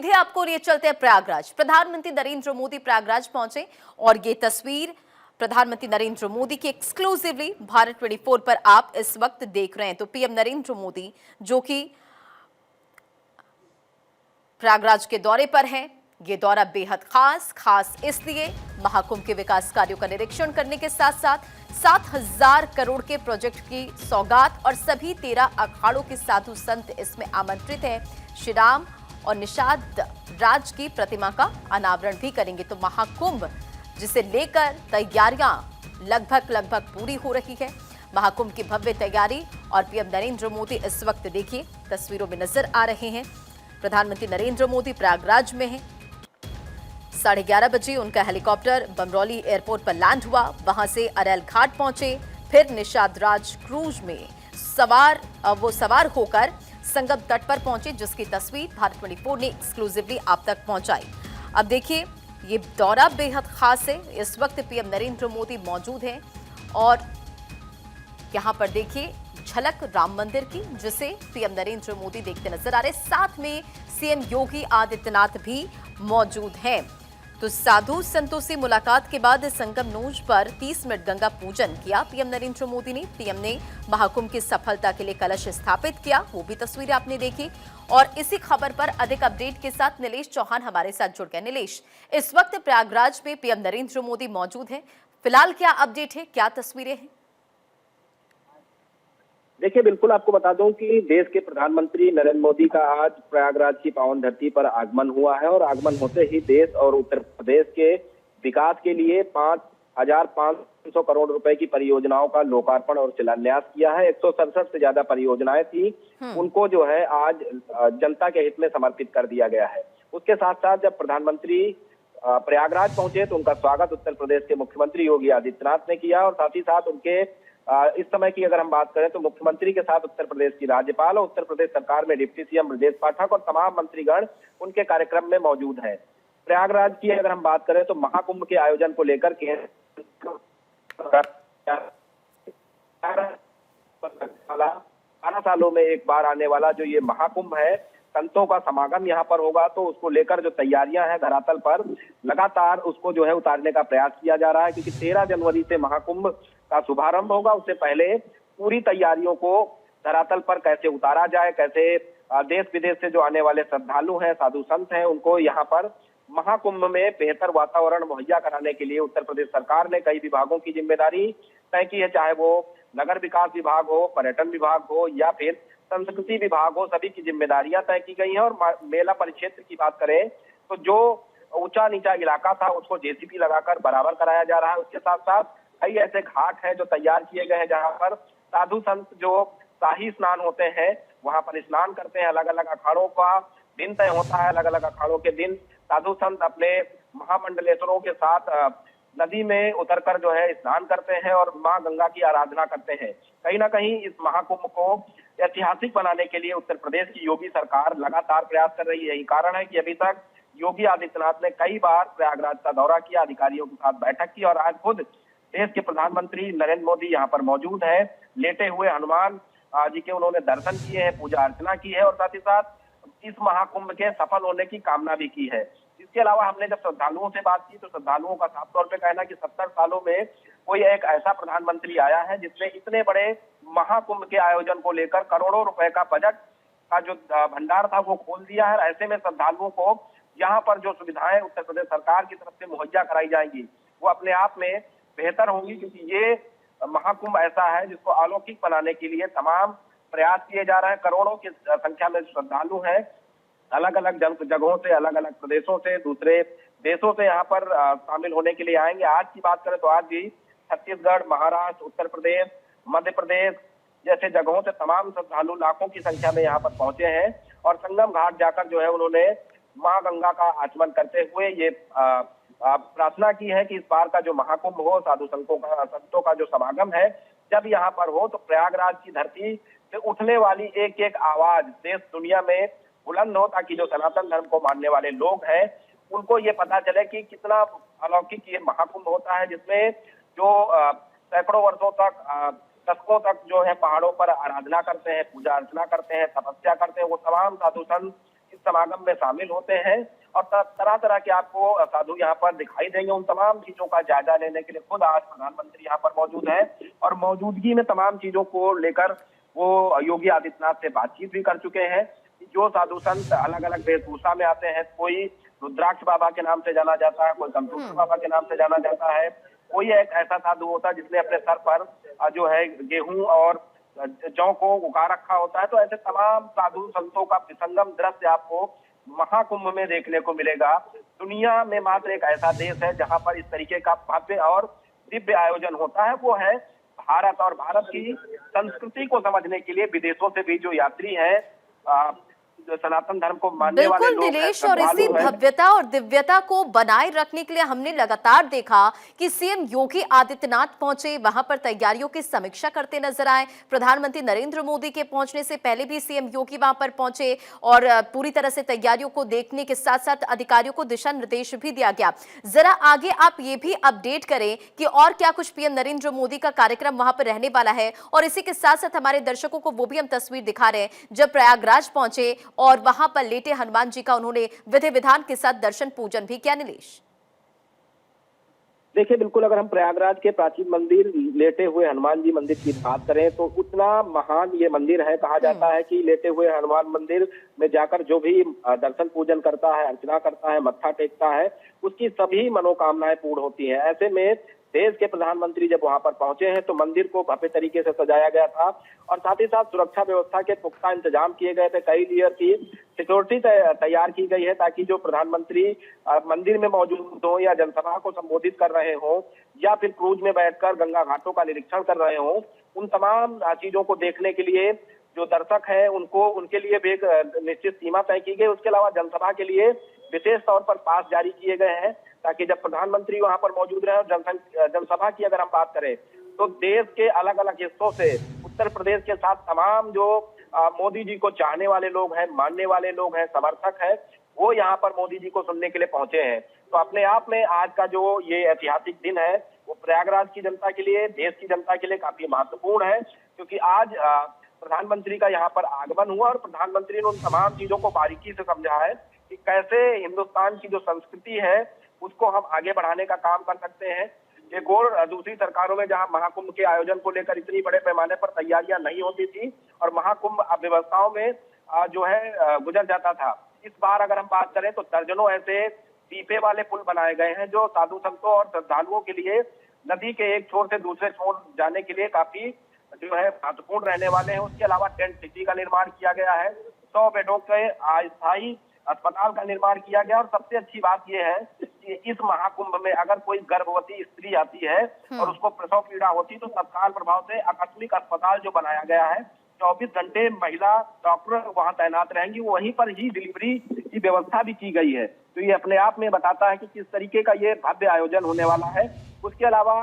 सीधे आपको लिए चलते हैं प्रयागराज। प्रधानमंत्री नरेंद्र मोदी प्रयागराज पहुंचे और ये तस्वीर प्रधानमंत्री नरेंद्र मोदी की एक्सक्लूसिवली भारत 24 पर आप इस वक्त देख रहे हैं। तो पीएम नरेंद्र मोदी जो कि प्रयागराज के दौरे पर हैं, ये दौरा बेहद खास इसलिए महाकुंभ के विकास कार्यों का निरीक्षण करने के साथ साथ 7,000 करोड़ के प्रोजेक्ट की सौगात और सभी 13 अखाड़ों के साधु संत इसमें आमंत्रित हैं। श्री राम और निषाद राज की प्रतिमा का अनावरण भी करेंगे। तो महाकुंभ जिसे लेकर तैयारियां लगभग पूरी हो रही है। महाकुंभ की भव्य तैयारी और पीएम नरेंद्र मोदी इस वक्त देखिए तस्वीरों में नजर आ रहे हैं। प्रधानमंत्री नरेंद्र मोदी प्रयागराज में हैं। 11:30 बजे उनका हेलीकॉप्टर बमरौली एयरपोर्ट पर लैंड हुआ। वहां से अरैल घाट पहुंचे, फिर निषाद राज क्रूज में सवार होकर संगम तट पर पहुंचे, जिसकी तस्वीर भारत 24 ने एक्सक्लूसिवली आप तक पहुंचाई। अब देखिए ये दौरा बेहद खास है। इस वक्त पीएम नरेंद्र मोदी मौजूद हैं और यहां पर देखिए झलक राम मंदिर की, जिसे पीएम नरेंद्र मोदी देखते नजर आ रहे। साथ में सीएम योगी आदित्यनाथ भी मौजूद हैं। तो साधु संतों से मुलाकात के बाद संगम नोज पर 30 मिनट गंगा पूजन किया पीएम नरेंद्र मोदी ने। पीएम ने महाकुंभ की सफलता के लिए कलश स्थापित किया, वो भी तस्वीरें आपने देखी। और इसी खबर पर अधिक अपडेट के साथ नीलेश चौहान हमारे साथ जुड़ गए। नीलेश, इस वक्त प्रयागराज में पीएम नरेंद्र मोदी मौजूद हैं, फिलहाल क्या अपडेट है, क्या तस्वीरें हैं? देखिए, बिल्कुल आपको बता दूं कि देश के प्रधानमंत्री नरेंद्र मोदी का आज प्रयागराज की पावन धरती पर आगमन हुआ है और आगमन होते ही देश और उत्तर प्रदेश के विकास के लिए 5,500 करोड़ रुपए की परियोजनाओं का लोकार्पण और शिलान्यास किया है। 167 से ज्यादा परियोजनाएं थी, उनको जो है आज जनता के हित में समर्पित कर दिया गया है। उसके साथ साथ जब प्रधानमंत्री प्रयागराज पहुंचे तो उनका स्वागत उत्तर प्रदेश के मुख्यमंत्री योगी आदित्यनाथ ने किया और साथ ही साथ उनके इस समय की अगर हम बात करें तो मुख्यमंत्री के साथ उत्तर प्रदेश की राज्यपाल और उत्तर प्रदेश सरकार में डिप्टी सीएम ब्रजेश पाठक और तमाम मंत्रीगण उनके कार्यक्रम में मौजूद हैं। प्रयागराज की अगर हम बात करें तो महाकुंभ के आयोजन को लेकर केंद्र 12 सालों में एक बार आने वाला जो ये महाकुंभ है, संतों का समागम यहाँ पर होगा, तो उसको लेकर जो तैयारियां हैं धरातल पर लगातार उसको जो है उतारने का प्रयास किया जा रहा है, क्योंकि 13 जनवरी से महाकुंभ का शुभारंभ होगा। उससे पहले पूरी तैयारियों को धरातल पर कैसे उतारा जाए, कैसे देश विदेश से जो आने वाले श्रद्धालु हैं, साधु संत हैं, उनको यहाँ पर महाकुंभ में बेहतर वातावरण मुहैया कराने के लिए उत्तर प्रदेश सरकार ने कई विभागों की जिम्मेदारी तय की है, चाहे वो नगर विकास विभाग हो, पर्यटन विभाग हो या फिर संस्कृति विभाग हो, सभी की जिम्मेदारियां तय की गई हैं। और मेला परिक्षेत्र की बात करें तो जो ऊंचा नीचा इलाका था उसको जेसीबी लगाकर बराबर कराया जा रहा है। उसके साथ साथ कई ऐसे घाट हैं जो तैयार किए गए हैं जहां पर साधु संत जो शाही स्नान होते हैं वहां पर स्नान करते हैं। अलग अलग अखाड़ों का दिन तय होता है, अलग अलग अखाड़ों के दिन साधु संत अपने महामंडलेश्वरों के साथ नदी में उतरकर जो है स्नान करते हैं और मां गंगा की आराधना करते हैं। कहीं ना कहीं इस महाकुंभ को ऐतिहासिक बनाने के लिए उत्तर प्रदेश की योगी सरकार लगातार प्रयास कर रही है। यही कारण है कि अभी तक योगी आदित्यनाथ ने कई बार प्रयागराज का दौरा किया, अधिकारियों के साथ बैठक की और आज खुद देश के प्रधानमंत्री नरेंद्र मोदी यहाँ पर मौजूद है। लेटे हुए हनुमान जी के उन्होंने दर्शन किए हैं, पूजा अर्चना की है और साथ ही साथ इस महाकुंभ के सफल होने की कामना भी की है। इसके अलावा हमने जब श्रद्धालुओं से बात की तो श्रद्धालुओं का साफ तौर पे कहना कि 70 सालों में कोई एक ऐसा प्रधानमंत्री आया है जिसने इतने बड़े महाकुंभ के आयोजन को लेकर करोड़ों रुपए का बजट का जो भंडार था वो खोल दिया है। ऐसे में श्रद्धालुओं को यहाँ पर जो सुविधाएं उत्तर प्रदेश सरकार की तरफ से मुहैया कराई जाएंगी वो अपने आप में बेहतर होंगी, क्योंकि ये महाकुंभ ऐसा है जिसको अलौकिक बनाने के लिए तमाम प्रयास किए जा रहे हैं। करोड़ों की संख्या में श्रद्धालु हैं, अलग अलग जगहों से, अलग अलग प्रदेशों से, दूसरे देशों से यहाँ पर शामिल होने के लिए आएंगे। आज की बात करें तो आज भी छत्तीसगढ़, महाराष्ट्र, उत्तर प्रदेश, मध्य प्रदेश जैसे जगहों से तमाम श्रद्धालु लाखों की संख्या में यहाँ पर पहुंचे हैं और संगम घाट जाकर जो है उन्होंने मां गंगा का आचमन करते हुए ये प्रार्थना की है कि इस बार का जो महाकुंभ हो, साधु संतों का जो समागम है, जब यहाँ पर हो तो प्रयागराज की धरती से उठने वाली एक एक आवाज देश दुनिया में बुलंद हो, ताकि जो सनातन धर्म को मानने वाले लोग हैं उनको ये पता चले कि कितना अलौकिक ये महाकुंभ होता है, जिसमें जो सैकड़ों वर्षों तक, दशकों तक जो है पहाड़ों पर आराधना करते हैं, पूजा अर्चना करते हैं, तपस्या करते हैं, वो तमाम साधु संत इस समागम में शामिल होते हैं और तरह तरह के आपको साधु यहाँ पर दिखाई देंगे। उन तमाम चीजों का जायजा लेने के लिए खुद आज प्रधानमंत्री यहाँ पर मौजूद है और मौजूदगी में तमाम चीजों को लेकर वो योगी आदित्यनाथ से बातचीत भी कर चुके हैं। जो साधु संत अलग अलग वेशभूषा में आते हैं, कोई रुद्राक्ष बाबा के नाम से जाना जाता है, कोई कंप्यूटर बाबा के नाम से जाना जाता है, कोई एक ऐसा साधु होता है जिसने अपने सर पर जो है गेहूं और जौ को उगा रखा होता है। तो ऐसे तमाम साधु संतों का विसंगम दृश्य आपको महाकुंभ में देखने को मिलेगा। दुनिया में मात्र एक ऐसा देश है जहां पर इस तरीके का भव्य और दिव्य आयोजन होता है, वो है भारत। और भारत की संस्कृति को समझने के लिए विदेशों से भी जो यात्री हैं, जो सनातन धर्म को मानने वाले बिल्कुल लोग हैं, नीलेश, और इसी भव्यता और दिव्यता को बनाए रखने के लिए हमने लगातार देखा कि सीएम योगी आदित्यनाथ पहुंचे, वहां पर तैयारियों की समीक्षा करते नजर आए। प्रधानमंत्री नरेंद्र मोदी के पहुंचने से पहले भी सीएम योगी वहां पर पहुंचे और पूरी तरह से तैयारियों को देखने के साथ साथ अधिकारियों को दिशा निर्देश भी दिया गया। जरा आगे आप ये भी अपडेट करें कि और क्या कुछ पीएम नरेंद्र मोदी का कार्यक्रम वहां पर रहने वाला है, और इसी के साथ साथ हमारे दर्शकों को वो भी हम तस्वीर दिखा रहे हैं जब प्रयागराज पहुंचे और वहां पर लेटे हनुमान जी का उन्होंने विधि विधान के साथ दर्शन पूजन भी किया। नीलेश, देखिए, बिल्कुल अगर हम प्रयागराज के प्राचीन मंदिर लेटे हुए हनुमान जी मंदिर की बात करें तो उतना महान ये मंदिर है। कहा जाता है कि लेटे हुए हनुमान मंदिर में जाकर जो भी दर्शन पूजन करता है, अर्चना करता है, मत्था टेकता है, उसकी सभी मनोकामनाएं पूर्ण होती हैं। ऐसे में देश के प्रधानमंत्री जब वहां पर पहुंचे हैं तो मंदिर को भव्य तरीके से सजाया गया था और साथ ही साथ सुरक्षा व्यवस्था के पुख्ता इंतजाम किए गए थे। कई लेयर की सिक्योरिटी तैयार की गई है ताकि जो प्रधानमंत्री मंदिर में मौजूद हो या जनसभा को संबोधित कर रहे हो या फिर क्रूज में बैठकर गंगा घाटों का निरीक्षण कर रहे हो, उन तमाम चीजों को देखने के लिए जो दर्शक है उनको उनके लिए भी एक निश्चित सीमा तय की गई। उसके अलावा जनसभा के लिए विशेष तौर पर पास जारी किए गए हैं ताकि जब प्रधानमंत्री वहां पर मौजूद रहे और जनसभा की अगर हम बात करें तो देश के अलग अलग हिस्सों से उत्तर प्रदेश के साथ तमाम जो मोदी जी को चाहने वाले लोग हैं, मानने वाले लोग हैं, समर्थक हैं, वो यहाँ पर मोदी जी को सुनने के लिए पहुंचे हैं। तो अपने आप में आज का जो ये ऐतिहासिक दिन है वो प्रयागराज की जनता के लिए, देश की जनता के लिए काफी महत्वपूर्ण है, क्योंकि आज प्रधानमंत्री का यहाँ पर आगमन हुआ और प्रधानमंत्री ने उन तमाम चीजों को बारीकी से समझा है कि कैसे हिंदुस्तान की जो संस्कृति है उसको हम आगे बढ़ाने का काम कर सकते हैं। एक और दूसरी सरकारों में जहां महाकुंभ के आयोजन को लेकर इतनी बड़े पैमाने पर तैयारियां नहीं होती थी और महाकुंभ अव्यवस्थाओं में जो है गुजर जाता था, इस बार अगर हम बात करें तो दर्जनों ऐसे दीपे वाले पुल बनाए गए हैं जो साधु संतों और श्रद्धालुओं के लिए नदी के एक छोर से दूसरे छोर जाने के लिए काफी जो है महत्वपूर्ण रहने वाले हैं। उसके अलावा टेंट सिटी का निर्माण किया गया है, 100 बेडों के अस्थायी अस्पताल का निर्माण किया गया और सबसे अच्छी बात यह है कि इस महाकुंभ में अगर कोई गर्भवती स्त्री आती है और उसको प्रसव पीड़ा होती तो तत्काल प्रभाव से आकस्मिक अस्पताल जो बनाया गया है, 24 घंटे महिला डॉक्टर वहां तैनात रहेंगी, वहीं पर ही डिलीवरी की व्यवस्था भी की गई है। तो ये अपने आप में बताता है कि किस तरीके का ये भव्य आयोजन होने वाला है। उसके अलावा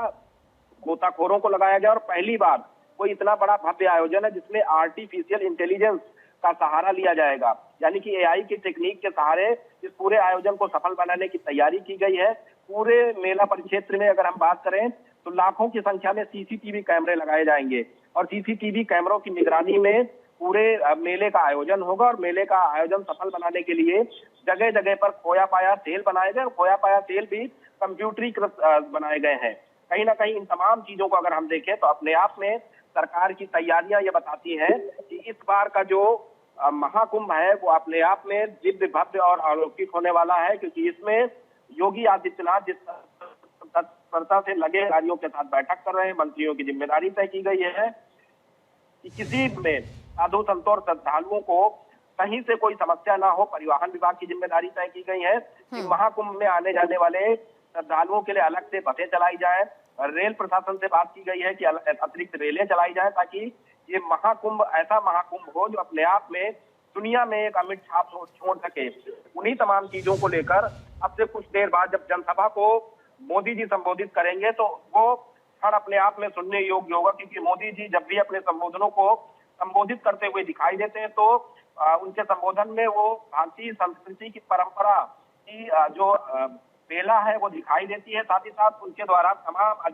गोताखोरों को लगाया गया और पहली बार कोई इतना बड़ा भव्य आयोजन है जिसमें आर्टिफिशियल इंटेलिजेंस का सहारा लिया जाएगा, यानी कि एआई की टेक्निक के सहारे इस पूरे आयोजन को सफल बनाने की तैयारी की गई है। पूरे मेला परिक्षेत्र में अगर हम बात करें तो लाखों की संख्या में सीसीटीवी कैमरे लगाए जाएंगे और सीसीटीवी कैमरों की निगरानी में पूरे मेले का आयोजन होगा और मेले का आयोजन सफल बनाने के लिए जगह जगह पर खोया पाया सेल बनाए गए और खोया पाया सेल भी कंप्यूटरीकृत बनाए गए हैं। कहीं ना कहीं इन तमाम चीजों को अगर हम देखें तो अपने आप में सरकार की तैयारियां ये बताती हैं कि इस बार का जो महाकुंभ है वो अपने आप में दिव्य भव्य और अलौकिक होने वाला है, क्योंकि इसमें योगी आदित्यनाथ जिस तत्परता से लगे कार्यों के साथ बैठक कर रहे हैं, मंत्रियों की जिम्मेदारी तय की गई है कि किसी में साधु संतों और श्रद्धालुओं को कहीं से कोई समस्या ना हो। परिवहन विभाग की जिम्मेदारी तय की गई है कि महाकुंभ में आने जाने वाले श्रद्धालुओं के लिए अलग से बसें चलाई जाए। रेल प्रशासन से बात की गई है कि अतिरिक्त रेलें चलाई जाए ताकि ये महाकुंभ ऐसा महाकुंभ हो जो अपने आप में दुनिया में एक अमिट छाप छोड़ सके। उन्हीं तमाम चीजों को लेकर अब से कुछ देर बाद जब जनसभा को मोदी जी संबोधित करेंगे तो वो क्षण अपने आप में सुनने योग्य होगा, क्योंकि मोदी जी जब भी अपने संबोधनों को संबोधित करते हुए दिखाई देते हैं तो उनके संबोधन में वो भारतीय संस्कृति की परंपरा की जो बेला है वो दिखाई देती है। साथ ही साथ उनके द्वारा तमाम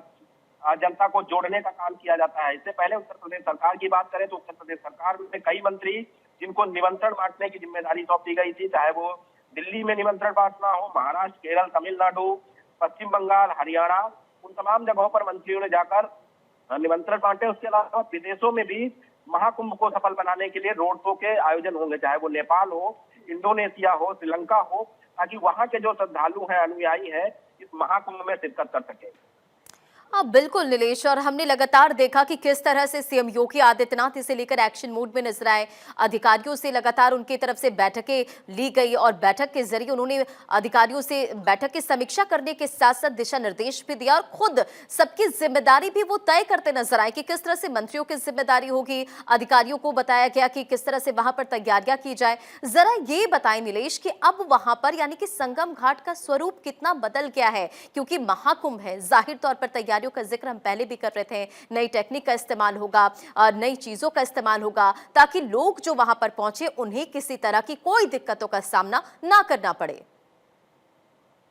जनता को जोड़ने का काम किया जाता है। इससे पहले उत्तर प्रदेश सरकार की बात करें तो उत्तर प्रदेश सरकार में कई मंत्री जिनको निमंत्रण बांटने की जिम्मेदारी सौंप दी गई थी, चाहे वो दिल्ली में निमंत्रण बांटना हो, महाराष्ट्र, केरल, तमिलनाडु, पश्चिम बंगाल, हरियाणा, उन तमाम जगहों पर मंत्रियों ने जाकर निमंत्रण बांटे। उसके अलावा विदेशों में भी महाकुंभ को सफल बनाने के लिए रोड शो के आयोजन होंगे, चाहे वो नेपाल हो, इंडोनेशिया हो, श्रीलंका हो, ताकि वहां के जो श्रद्धालु हैं, अनुयायी हैं, इस महाकुंभ में शिरकत कर सके। हाँ बिल्कुल नीलेश, और हमने लगातार देखा कि किस तरह से सीएम योगी आदित्यनाथ इसे लेकर एक्शन मोड में नजर आए। अधिकारियों से लगातार उनकी तरफ से बैठकें ली गई और बैठक के जरिए उन्होंने अधिकारियों से बैठक की समीक्षा करने के साथ साथ दिशा निर्देश भी दिया और खुद सबकी जिम्मेदारी भी वो तय करते नजर आए कि किस तरह से मंत्रियों की जिम्मेदारी होगी। अधिकारियों को बताया गया कि किस तरह से वहां पर तैयारियां की जाए। जरा ये बताएं नीलेश कि अब वहां पर यानी कि संगम घाट का स्वरूप कितना बदल गया है, क्योंकि महाकुंभ है, जाहिर तौर पर तैयारियों का जिक्र हम पहले भी कर रहे थे, नई टेक्निक का इस्तेमाल होगा, नई चीजों का इस्तेमाल होगा, ताकि लोग जो वहां पर पहुंचे उन्हें किसी तरह की कोई दिक्कतों का सामना ना करना पड़े।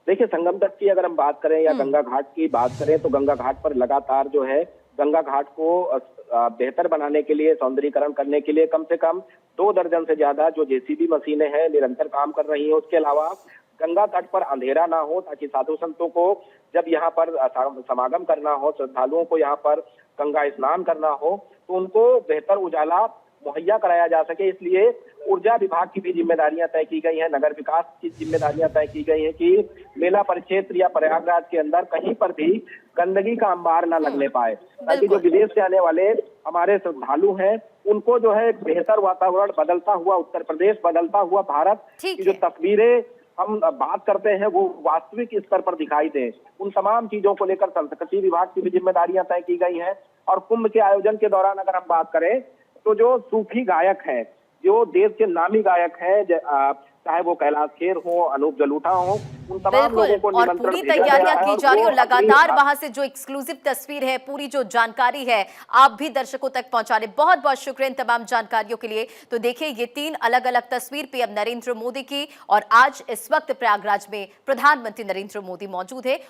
देखिए, संगम तट की अगर हम बात करें या गंगा घाट की बात करें, तो गंगा घाट पर लगातार जो है गंगा घाट को बेहतर बनाने के लिए, सौंदर्यीकरण करने के लिए कम से कम 2 दर्जन से ज्यादा जो जेसीबी मशीनें हैं निरंतर काम कर रही हैं। उसके अलावा गंगा तट पर अंधेरा ना हो, ताकि साधु संतों को जब यहाँ पर समागम करना हो, श्रद्धालुओं को यहाँ पर गंगा स्नान करना हो, तो उनको बेहतर उजाला मुहैया कराया जा सके। इसलिए ऊर्जा विभाग की भी जिम्मेदारियां तय की गई हैं, नगर विकास की जिम्मेदारियां तय की गई हैं कि मेला परिक्षेत्र या प्रयागराज के अंदर कहीं पर भी गंदगी का अंबार ना लगने पाए, ताकि जो विदेश से आने वाले हमारे श्रद्धालु हैं उनको जो है एक बेहतर वातावरण, बदलता हुआ उत्तर प्रदेश, बदलता हुआ भारत की जो तस्वीरें हम बात करते हैं वो वास्तविक स्तर पर दिखाई दें। उन तमाम चीजों को लेकर संस्कृति विभाग की भी जिम्मेदारियां तय की गई हैं। और कुंभ के आयोजन के दौरान अगर हम बात करें, तो जो सूफी गायक हैं, जो देश के नामी गायक हैं, चाहे वो कैलाश खेर हो, अनूप जलोटा हो, उन तमाम लोगों को और पूरी तैयारियां की जा रही है और लगातार वहां से जो एक्सक्लूसिव तस्वीर है, पूरी जो जानकारी है, आप भी दर्शकों तक पहुंचा रहे। बहुत बहुत शुक्रिया इन तमाम जानकारियों के लिए। तो देखिए, ये 3 अलग अलग तस्वीर पीएम नरेंद्र मोदी की, और आज इस वक्त प्रयागराज में प्रधानमंत्री नरेंद्र मोदी मौजूद है